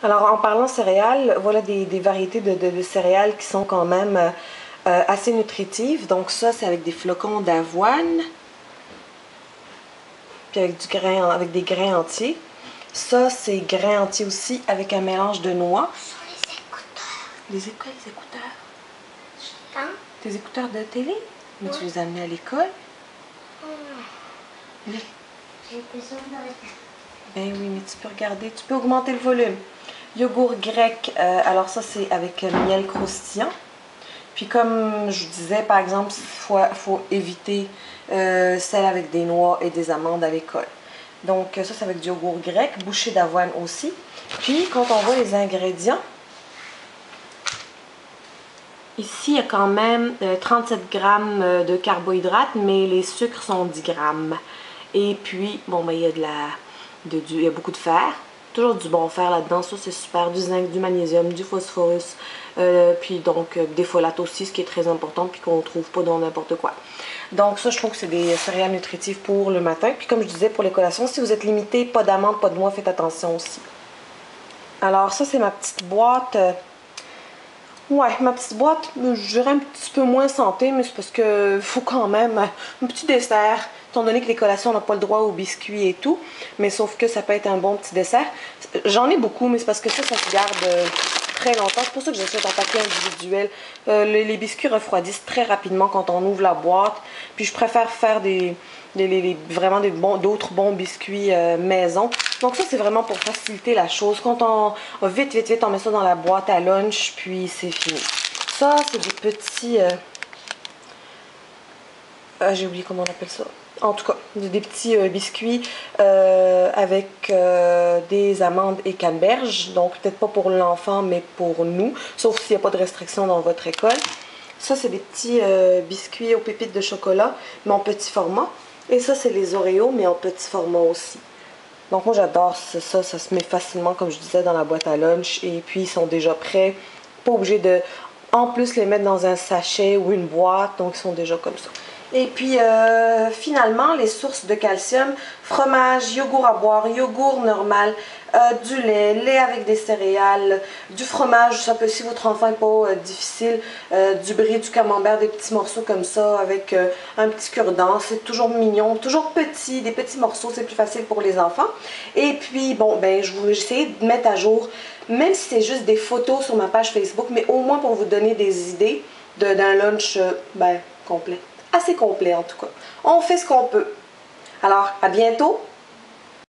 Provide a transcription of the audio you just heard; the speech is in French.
Alors, en parlant céréales, voilà des variétés de céréales qui sont quand même assez nutritives. Donc ça, c'est avec des flocons d'avoine, puis avec des grains entiers. Ça, c'est grains entiers aussi avec un mélange de noix. Sur les écouteurs. Les écouteurs? Hein? Tes écouteurs de télé? Mais Ouais. tu les as amenés à l'école? Oui. J'ai besoin de regarder. Ben oui, mais tu peux regarder, tu peux augmenter le volume. Yogourt grec, alors ça c'est avec miel croustillant. Puis comme je vous disais, par exemple, faut éviter celle avec des noix et des amandes à l'école. Donc ça c'est avec du yogourt grec, bouchée d'avoine aussi. Puis quand on voit les ingrédients, ici il y a quand même 37 grammes de carbohydrates, mais les sucres sont 10 grammes. Et puis, bon, ben, il y a il y a beaucoup de fer. Toujours du bon fer là-dedans, ça c'est super. Du zinc, du magnésium, du phosphorus. Puis donc des folates aussi, ce qui est très important, puis qu'on ne trouve pas dans n'importe quoi. Donc ça, je trouve que c'est des céréales nutritives pour le matin. Puis comme je disais, pour les collations, si vous êtes limité, pas d'amandes, pas de noix, faites attention aussi. Alors ça, c'est ma petite boîte. Ouais, ma petite boîte, je dirais un petit peu moins santé, mais c'est parce que faut quand même un petit dessert, étant donné que les collations, on n'a pas le droit aux biscuits et tout, mais sauf que ça peut être un bon petit dessert. J'en ai beaucoup, mais c'est parce que ça se garde très longtemps. C'est pour ça que j'achète en paquet individuel. Les biscuits refroidissent très rapidement quand on ouvre la boîte, puis je préfère faire vraiment d'autres bons biscuits maison. Donc ça, c'est vraiment pour faciliter la chose. Quand on vite, on met ça dans la boîte à lunch, puis c'est fini. Ça, c'est des petits... j'ai oublié comment on appelle ça. En tout cas, des petits biscuits avec des amandes et canneberges. Donc, peut-être pas pour l'enfant, mais pour nous. Sauf s'il n'y a pas de restriction dans votre école. Ça, c'est des petits biscuits aux pépites de chocolat, mais en petit format. Et ça, c'est les Oreos, mais en petit format aussi. Donc moi j'adore ça, ça se met facilement comme je disais dans la boîte à lunch et puis ils sont déjà prêts, pas obligé de en plus les mettre dans un sachet ou une boîte, donc ils sont déjà comme ça. Et puis finalement les sources de calcium, fromage, yogourt à boire, yogourt normal, du lait avec des céréales, du fromage, ça peut si votre enfant n'est pas difficile, du brie, du camembert, des petits morceaux comme ça avec un petit cure-dent, c'est toujours mignon, toujours petit, des petits morceaux, c'est plus facile pour les enfants. Et puis bon, ben je vais essayer de mettre à jour, même si c'est juste des photos sur ma page Facebook, mais au moins pour vous donner des idées d'un lunch complet. Assez complet en tout cas. On fait ce qu'on peut. Alors, à bientôt!